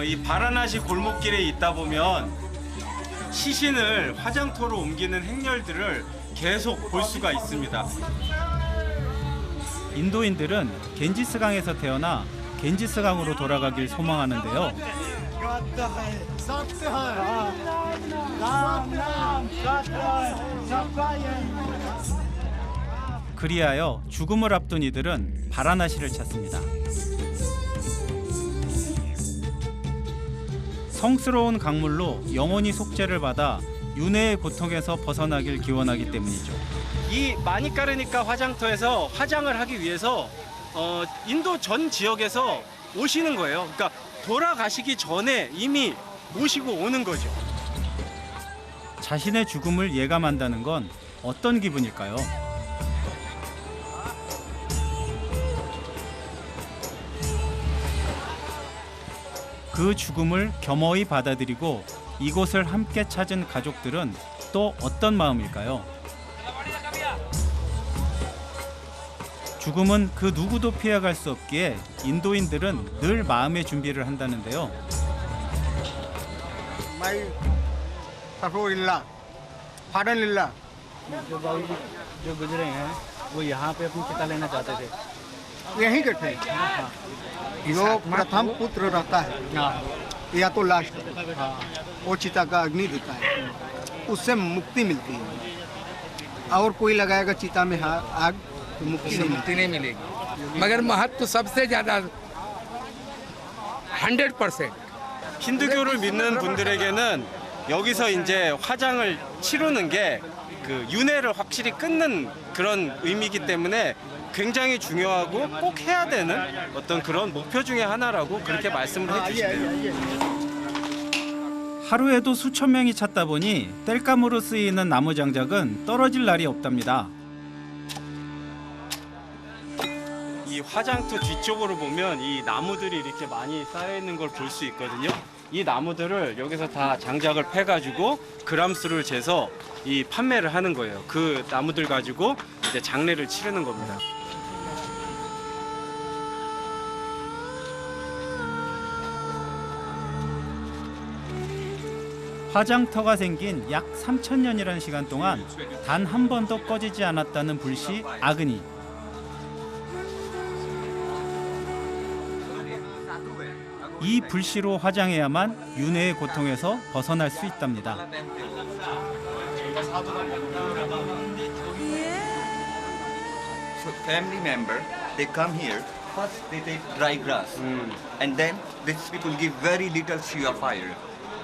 이 바라나시 골목길에 있다 보면 시신을 화장터로 옮기는 행렬들을 계속 볼 수가 있습니다. 인도인들은 겐지스강에서 태어나 겐지스강으로 돌아가길 소망하는데요. 그리하여 죽음을 앞둔 이들은 바라나시를 찾습니다. 성스러운 강물로 영원히 속죄를 받아 윤회의 고통에서 벗어나길 기원하기 때문이죠. 이 마니까르니까 화장터에서 화장을 하기 위해서 인도 전 지역에서 오시는 거예요. 그러니까 돌아가시기 전에 이미 모시고 오는 거죠. 자신의 죽음을 예감한다는 건 어떤 기분일까요? 그 죽음을 겸허히 받아들이고 이곳을 함께 찾은 가족들은 또 어떤 마음일까요? 죽음은 그 누구도 피해갈 수 없기에 인도인들은 늘 마음의 준비를 한다는데요. जो गुजरे हैं वो यहाँ पे अपनी चिता लेना चाहते थे। यहीं के थे जो प्रथम पुत्र रहता है या तो लास्ट वो चिता का अग्नि देता है, उससे मुक्ति मिलती है। और कोई लगाएगा चिता में आग तो मुक्ति नहीं मिलेगी। मगर महत्व सबसे ज्यादा 100%। 힌두교를 믿는 분들에게는 여기서 이제 화장을 치르는 게 그 윤회를 확실히 끊는 그런 의미이기 때문에 굉장히 중요하고 꼭 해야 되는 어떤 그런 목표 중에 하나라고 그렇게 말씀을 해주시네요. 하루에도 수천 명이 찾다 보니 땔감으로 쓰이는 나무 장작은 떨어질 날이 없답니다. 이 화장터 뒤쪽으로 보면 이 나무들이 이렇게 많이 쌓여 있는 걸 볼 수 있거든요. 이 나무들을 여기서 다 장작을 패가지고 그람수를 재서 이 판매를 하는 거예요. 그 나무들 가지고 이제 장례를 치르는 겁니다. 화장터가 생긴 약 3,000년이라는 시간 동안 단 한 번도 꺼지지 않았다는 불씨 아그니. 이 불씨로 화장해야만 윤회의 고통에서 벗어날 수 있답니다. So family member, they come here. First they take dry grass, and then these people give very little shia fire.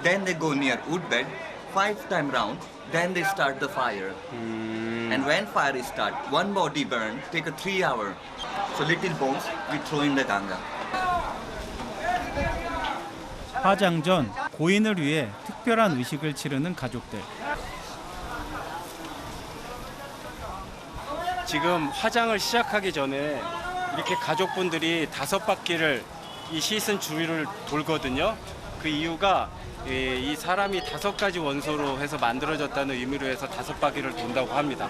Then they go near wood bed, 5 times round. Then they start the fire. And when fire is start, one body burn, take a 3 hour. So little bones we throw in the Ganga. 화장 전 고인을 위해 특별한 의식을 치르는 가족들. 지금 화장을 시작하기 전에 이렇게 가족분들이 5바퀴를 이 씻은 주위를 돌거든요. 그 이유가 이 사람이 5가지 원소로 해서 만들어졌다는 의미로 해서 5바퀴를 돈다고 합니다.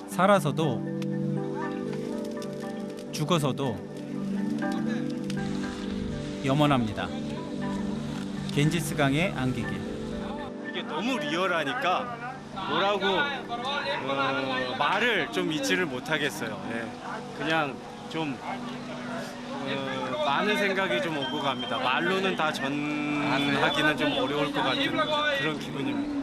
살아서도 죽어서도 염원합니다. 겐지스강의 안기길. 이게 너무 리얼하니까 뭐라고 말을 좀 잊지를 못하겠어요. 네. 그냥 좀 많은 생각이 좀 오고 갑니다. 말로는 다 전하기는 좀 어려울 것 같은 그런 기분입니다.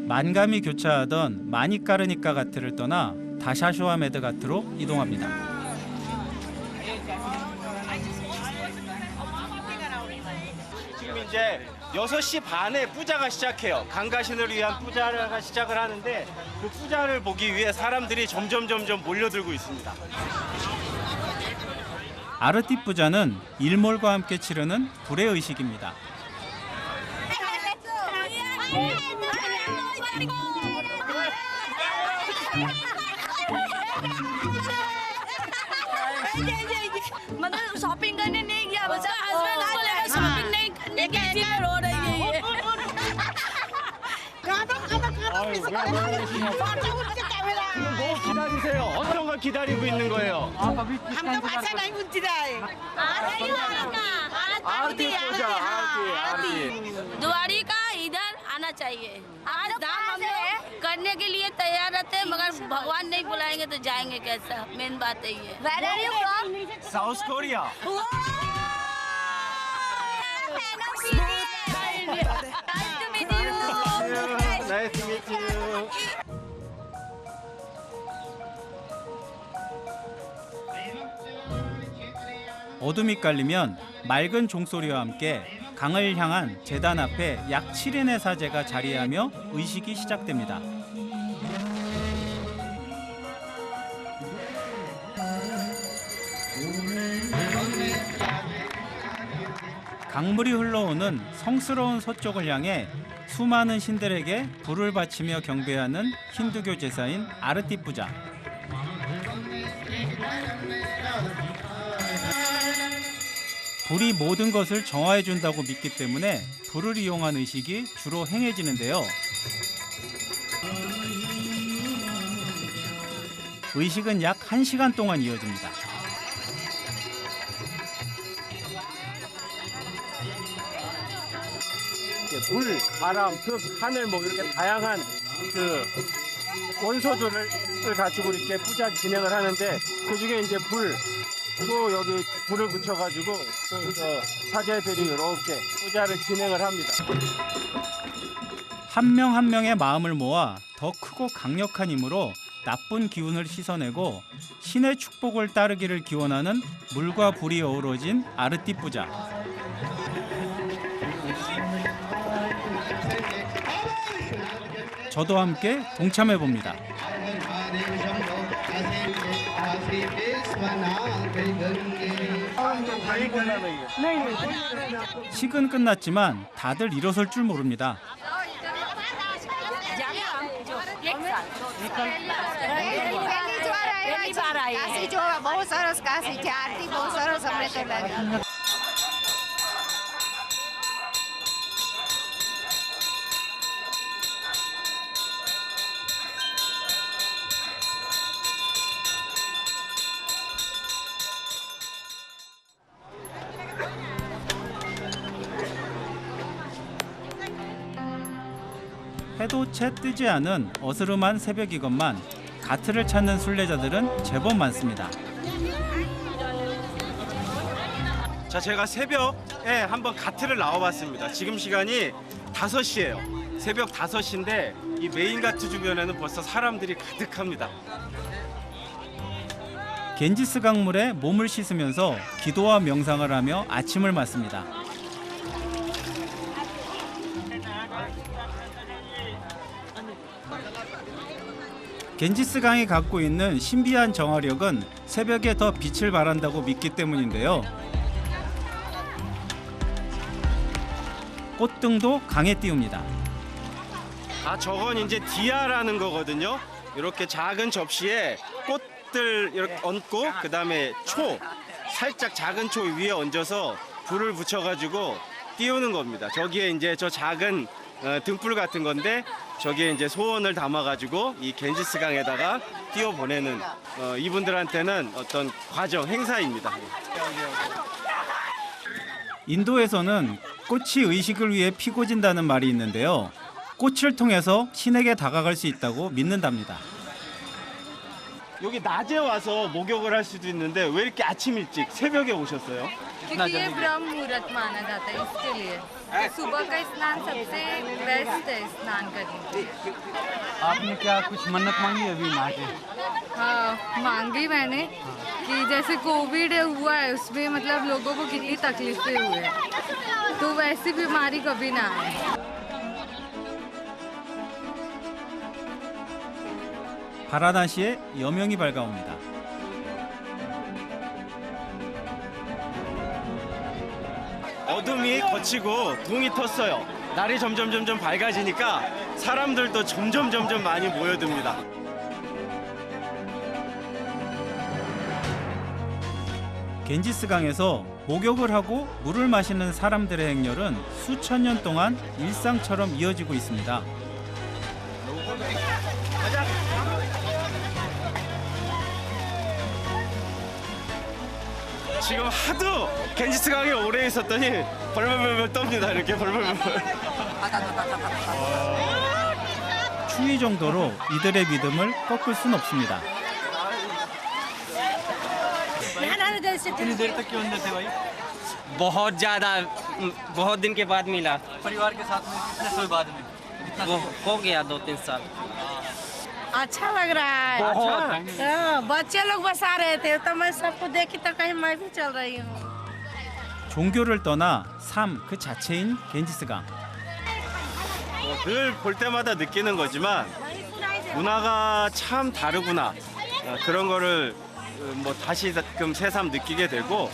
만감이 교차하던 마니까르니까 가트를 떠나 다샤쇼아메드 가트로 이동합니다. 지금 이제 6시 반에 뿌자가 시작해요. 강가신을 위한 뿌자가 시작을 하는데 그 뿌자를 보기 위해 사람들이 점점 몰려들고 있습니다. 아르티 뿌자는 일몰과 함께 치르는 불의 의식입니다. Yeah. 뭐 기다리세요? 어떤 걸 기다리고 있는 거예요? आप अभी किस हम टाइम तो भाषा नहीं बुझती रहे आरती पूजा, आरती। द्वारी का इधर आना चाहिए। आज दाम हम लोग करने के लिए तैयार रहते हैं, मगर भगवान नहीं बुलाएंगे तो जाएंगे कैसा? मेन बात यही है। Where are you from? South Korea. Nice to meet you. 어둠이 깔리면 맑은 종소리와 함께 강을 향한 제단 앞에 약 7인의 사제가 자리하며 의식이 시작됩니다. 강물이 흘러오는 성스러운 서쪽을 향해 수많은 신들에게 불을 바치며 경배하는 힌두교 제사인 아르티 부자. 불이 모든 것을 정화해 준다고 믿기 때문에 불을 이용한 의식이 주로 행해지는데요. 의식은 약 1시간 동안 이어집니다. 불, 바람, 흙, 하늘 뭐 이렇게 다양한 그 원소들을 가지고 이렇게 부자 진행을 하는데 그 중에 이제 또 여기 불을 붙여가지고 또 사제들이 이렇게 부자를 진행을 합니다. 한 명 한 명의 마음을 모아 더 크고 강력한 힘으로 나쁜 기운을 씻어내고 신의 축복을 따르기를 기원하는 물과 불이 어우러진 아르티 부자. 저도 함께 동참해 봅니다. 식은 끝났지만 다들 일어설 줄 모릅니다. काशी जो बहुत सरस काशी છે આરતી બહુ સરસ અમને તો લાગી 해도 채 뜨지 않은 어스름한 새벽이건만 가트를 찾는 순례자들은 제법 많습니다. 자, 제가 새벽에 한번 가트를 나와봤습니다. 지금 시간이 5시예요. 새벽 5시인데 이 메인 가트 주변에는 벌써 사람들이 가득합니다. 겐지스 강물에 몸을 씻으면서 기도와 명상을 하며 아침을 맞습니다. 겐지스 강이 갖고 있는 신비한 정화력은 새벽에 더 빛을 발한다고 믿기 때문인데요. 꽃등도 강에 띄웁니다. 아, 저건 이제 디아라는 거거든요. 이렇게 작은 접시에 꽃들 이렇게 얹고 그다음에 살짝 작은 초 위에 얹어서 불을 붙여가지고 띄우는 겁니다. 저기에 이제 저 작은 등불 같은 건데 저기에 이제 소원을 담아가지고 이 겐지스 강에다가 띄워 보내는 이분들한테는 어떤 과정 행사입니다. 인도에서는 꽃이 의식을 위해 피고 진다는 말이 있는데요. 꽃을 통해서 신에게 다가갈 수 있다고 믿는답니다. 여기 낮에 와서 목욕을 할 수도 있는데 왜 이렇게 아침 일찍 새벽에 오셨어요? क्योंकि ये ब्रह्म मुहूर्त माना जाता है इसके लिए तो सुबह का स्नान सबसे बेस्ट है स्नान करने के लिए। आपने क्या कुछ मन्नत मांगी अभी नहा के? हाँ मांगी मैंने कि जैसे कोविड हुआ है उसमें मतलब लोगों को कितनी तकलीफें हुई है तो वैसी बीमारी कभी ना आए। 바라나시에 여명이 밝아옵니다. 어둠이 걷히고 동이 텄어요. 날이 점점 밝아지니까 사람들도 점점 많이 모여듭니다. 겐지스 강에서 목욕을 하고 물을 마시는 사람들의 행렬은 수천 년 동안 일상처럼 이어지고 있습니다. 지금 하도 겐지스강에 오래 있었더니 벌벌벌 떱니다. 이렇게 벌벌벌. 추위 정도로 이들의 믿음을 꺾을 순 없습니다. कितनी देर तक क्यों अंदर थे भाई? बहुत ज़्यादा, बहुत दिन के बाद मिला। परिवार के साथ में कितने समय बाद में? वो हो गया 2-3 साल। अच्छा लग रहा है। हाँ, बच्चे लोग बसा रहे थे तो मैं सबको देखी तो कहीं मैं भी चल रही हूँ। 종교를 떠나 삶 그 자체인 겐지스강. 늘 볼 때마다 느끼는 거지만 문화가 참 다르구나. 그런 거를 뭐 다시금 새삼 느끼게 되고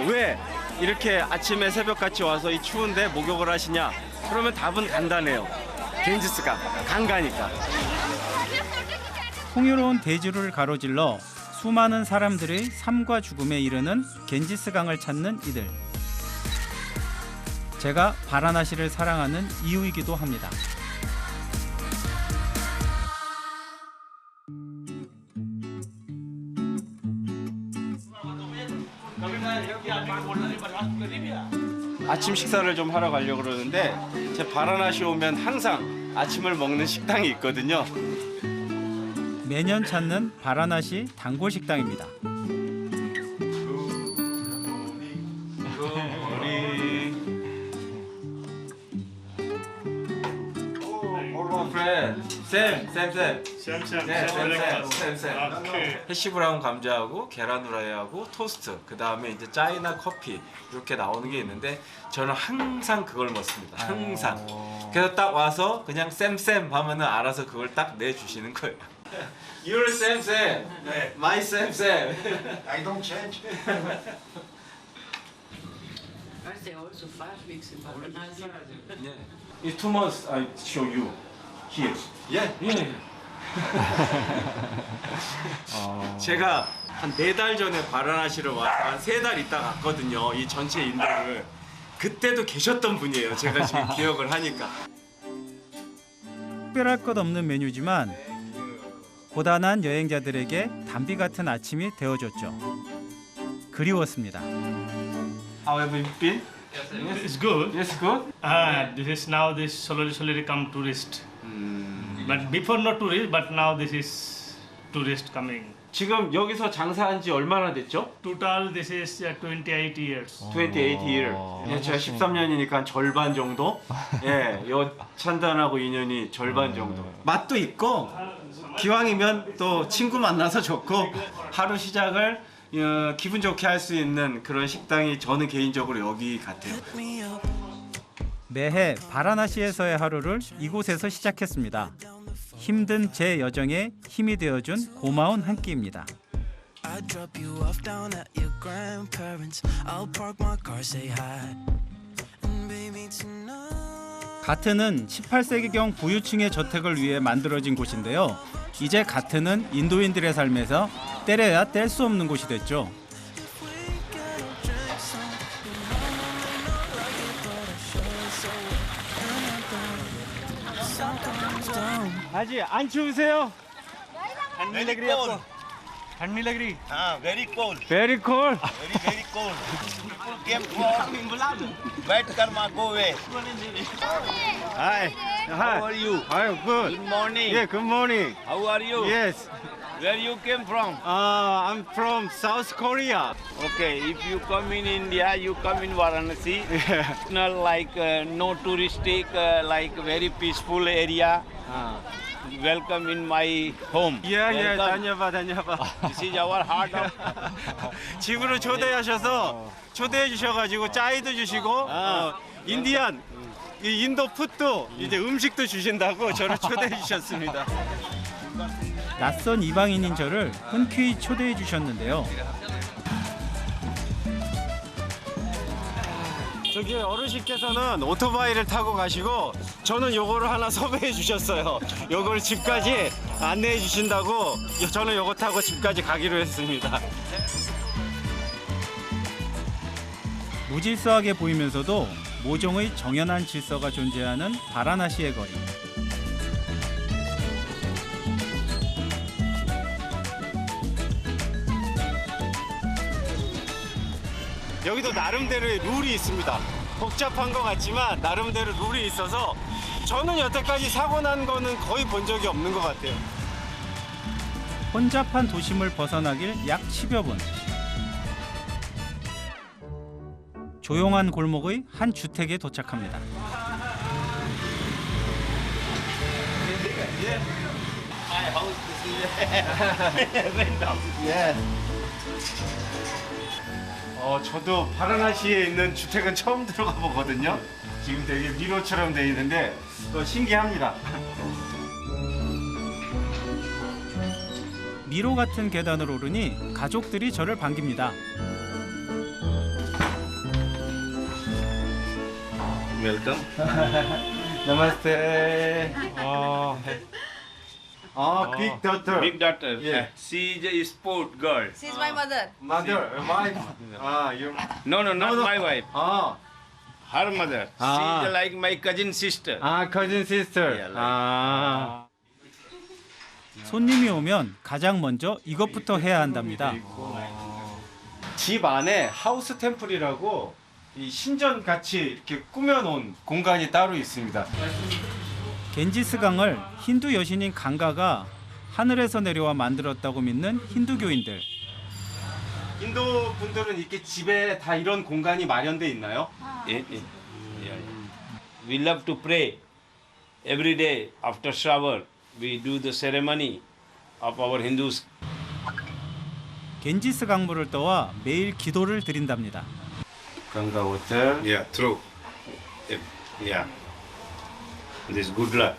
왜 이렇게 아침에 새벽같이 와서 이 추운데 목욕을 하시냐? 그러면 답은 간단해요. 겐지스강 강가니까. 풍요로운 대지루를 가로질러 수많은 사람들의 삶과 죽음에 이르는 겐지스강을 찾는 이들. 제가 바라나시를 사랑하는 이유이기도 합니다. 아침 식사를 좀 하러 가려고 그러는데 제 바라나시 오면 항상 아침을 먹는 식당이 있거든요. 매년 찾는 바라나시 단골 식당입니다. 해시브라운 감자하고 계란 후라이하고 토스트, 그 다음에 이제 짜이나 커피 이렇게 나오는 게 있는데 저는 항상 그걸 먹습니다. 항상. 그래서 딱 와서 그냥 쌤 하면은 알아서 그걸 딱 내주시는 거예요. You're 쌤. My 쌤. I don't change. In 2 months I show you here. Yeah. 제가 한 4달 전에 바라나시를 와서 한 3달 있다 갔거든요. 이 전체 인도를. 그때도 계셨던 분이에요. 제가 지금 기억을 하니까. 특별할 것 없는 메뉴지만 고단한 여행자들에게 담비 같은 아침이 되어줬죠. 그리웠습니다. How have you been? It's good. Yes, good. This is now this slowly come tourist. But before not tourist, but now this is tourist coming. 지금 여기서 장사한 지 얼마나 됐죠? Total this is 28 years. 28 year. 예, 제가 13년이니까 한 절반 정도? 예, 요 찬단하고 인연이 절반 정도. 맛도 있고 기왕이면 또 친구 만나서 좋고 하루 시작을 기분 좋게 할 수 있는 그런 식당이 저는 개인적으로 여기 같아요. 매해 바라나시에서의 하루를 이곳에서 시작했습니다. 힘든 제 여정에 힘이 되어준 고마운 한 끼입니다. 가트는 18세기경 부유층의 저택을 위해 만들어진 곳인데요. 이제 가트는 인도인들의 삶에서 때려야 뗄 수 없는 곳이 됐죠. 아직 안 추우세요? ठंडी लग रही है आपको? ठंडी लग रही? हाँ, very cold. Very cold. Very cold. Came from Myanmar, go away. Hi. How are you? I'm good. Good morning. Yeah, good morning. How are you? Yes. Where you came from? I'm from South Korea. Okay, if you come in India, you come in Varanasi. Not like no touristic, like very peaceful area. Welcome in my home. Yeah, Welcome. 다녀봐. This is our heart of. 집으로 초대하셔서 초대해 주셔가지고 짜이도 주시고 인디안 이 인도 푸드도 이제 음식도 주신다고 저를 초대해 주셨습니다. 낯선 이방인인 저를 흔쾌히 초대해 주셨는데요. 저기 어르신께서는 오토바이를 타고 가시고 저는 요거를 하나 섭외해 주셨어요. 요걸 집까지 안내해 주신다고 저는 요거 타고 집까지 가기로 했습니다. 무질서하게 보이면서도 모종의 정연한 질서가 존재하는 바라나시의 거리. 여기도 나름대로의 룰이 있습니다. 복잡한 것 같지만 나름대로 룰이 있어서 저는 여태까지 사고 난 거는 거의 본 적이 없는 것 같아요. 혼잡한 도심을 벗어나길 약 10여 분. 조용한 골목의 한 주택에 도착합니다. 저도 바라나시에 있는 주택은 처음 들어가 보거든요. 지금 되게 미로처럼 돼 있는데 신기합니다. 미로 같은 계단을 오르니 가족들이 저를 반깁니다. Welcome. Namaste. Big daughter. Big daughter. Yeah. She is a sport girl. She's my mother. Mother, wife. You. No, not my wife. 아, Her mother. Ah. She is like my cousin sister. cousin sister. Yeah, like- 아. 손님이 오면 가장 먼저 이것부터 해야 한답니다. 집 안에 하우스 템플이라고 이 신전 같이 이렇게 꾸며놓은 공간이 따로 있습니다. 겐지스강을 힌두 여신인 강가가 하늘에서 내려와 만들었다고 믿는 힌두교인들. 인도 분들은 이렇게 집에 다 이런 공간이 마련돼 있나요? Yeah. We love to pray every day after shower. We do the ceremony of our Hindus. 겐지스 강물을 떠와 매일 기도를 드린답니다. Ganga water. Yeah, true. Yeah. This is good luck.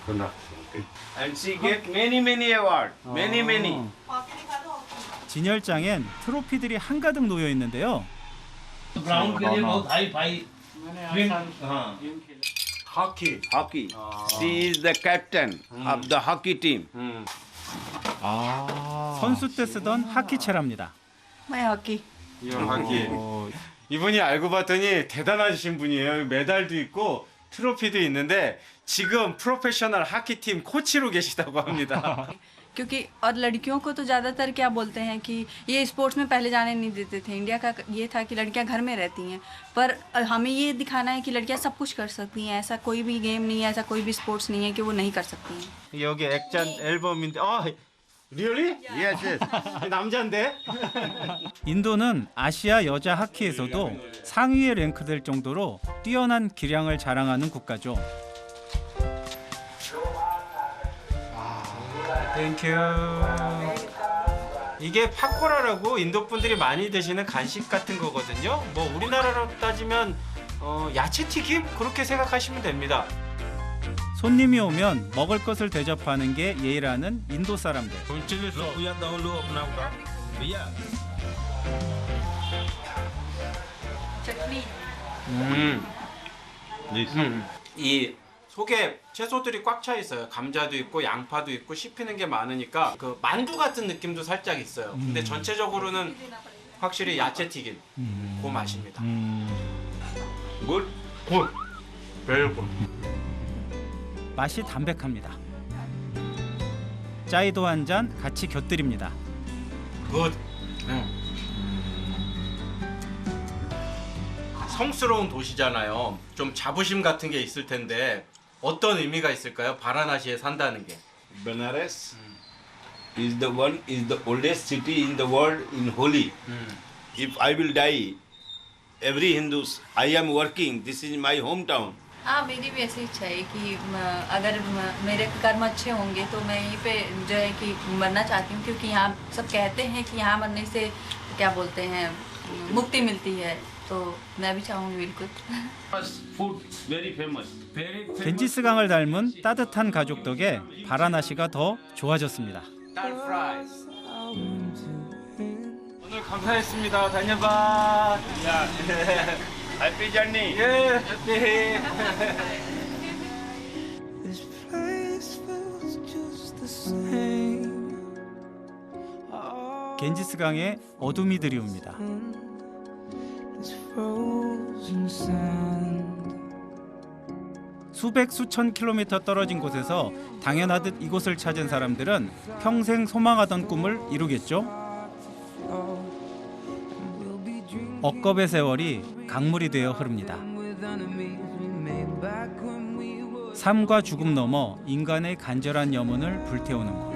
Good luck. And she get many awards. Many. 진열장엔 트로피들이 한가득 놓여 있는데요. ग्राउंड के लिए बहुत hi fi Hockey. Hockey. She is the captain of the hockey team. 선수 때 쓰던 하키채랍니다. My hockey. 하키. 이분이 알고 봤더니 대단하신 분이에요. 메달도 있고 트로피도 있는데 지금 프로페셔널 하키팀 코치로 계시다고 합니다. क्योंकि और लड़कियों को तो ज़्यादातर क्या बोलते हैं कि ये स्पोर्ट्स में पहले जाने नहीं देते थे। इंडिया का ये था कि लड़कियां घर में रहती हैं, पर हमें ये दिखाना है कि लड़कियां सब कुछ कर सकती हैं। ऐसा कोई भी गेम नहीं है, ऐसा कोई भी स्पोर्ट्स नहीं है कि वो नहीं कर सकती हैं। 여기 액잔 앨범인데 really? Yes. 남자인데? 인도는 아시아 여자 하키에서도 상위에 랭크될 정도로 뛰어난 기량을 자랑하는 국가죠. 땡큐. 이게 파코라라고 인도 분들이 많이 드시는 간식 같은 거거든요. 뭐 우리나라로 따지면 야채 튀김 그렇게 생각하시면 됩니다. 손님이 오면 먹을 것을 대접하는 게 예의라는 인도 사람들. 이 속에 채소들이 꽉 차 있어요. 감자도 있고 양파도 있고 씹히는 게 많으니까 그 만두 같은 느낌도 살짝 있어요. 근데 전체적으로는 확실히 야채 튀김 그 맛입니다. Good. very good. 맛이 담백합니다. 짜이도 한 잔 같이 곁들입니다. 굿. 성스러운 도시잖아요. 좀 자부심 같은 게 있을 텐데 어떤 의미가 있을까요? 바라나시에 산다는 게. Benares is the oldest city in the world in Holi. If I will die, every Hindus, I am working. This is my hometown. हाँ, मेरी भी ऐसी इच्छा है कि अगर मेरे कर्म अच्छे होंगे तो मैं यहीं पे जो है कि मरना चाहती हूँ, क्योंकि यहाँ सब कहते हैं कि यहाँ मरने से क्या बोलते हैं मुक्ति मिलती है, तो मैं भी चाहूँगी बिल्कुल। Food very famous. 겐지스강을 닮은 따뜻한 가족 덕에 바라나시가 더 좋아졌습니다. 오늘 감사했습니다. 다녀봐. Happy journey. 예, 해피. 겐지스강에 어둠이 드리웁니다. 수백 수천 킬로미터 떨어진 곳에서 당연하듯 이곳을 찾은 사람들은 평생 소망하던 꿈을 이루겠죠. 억겁의 세월이 강물이 되어 흐릅니다. 삶과 죽음 넘어 인간의 간절한 염원을 불태우는 곳.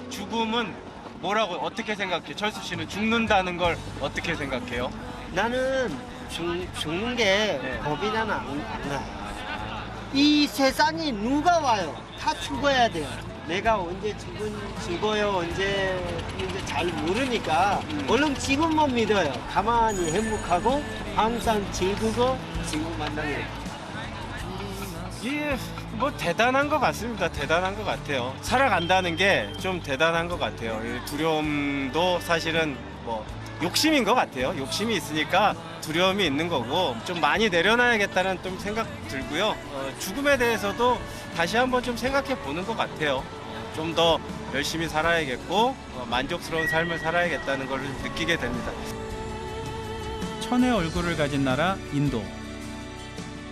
죽음은 뭐라고 어떻게 생각해? 철수 씨는 죽는다는 걸 어떻게 생각해요? 나는 죽는 게 겁이 나는 안 나. 이 세상에 누가 와요? 다 죽어야 돼요. 내가 언제 죽어요? 언제 잘 모르니까 얼른 지금만 믿어요. 가만히 행복하고 항상 즐기고 지금 만나요. 예, 뭐 대단한 것 같습니다. 대단한 것 같아요. 살아간다는 게 좀 대단한 것 같아요. 이 두려움도 사실은 뭐 욕심인 것 같아요. 욕심이 있으니까 두려움이 있는 거고 좀 많이 내려놔야겠다는 좀 생각 들고요. 죽음에 대해서도 다시 한번 좀 생각해 보는 것 같아요. 좀 더 열심히 살아야겠고 만족스러운 삶을 살아야겠다는 걸 느끼게 됩니다. 천의 얼굴을 가진 나라 인도.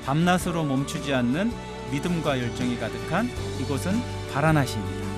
밤낮으로 멈추지 않는 믿음과 열정이 가득한 이곳은 바라나시입니다.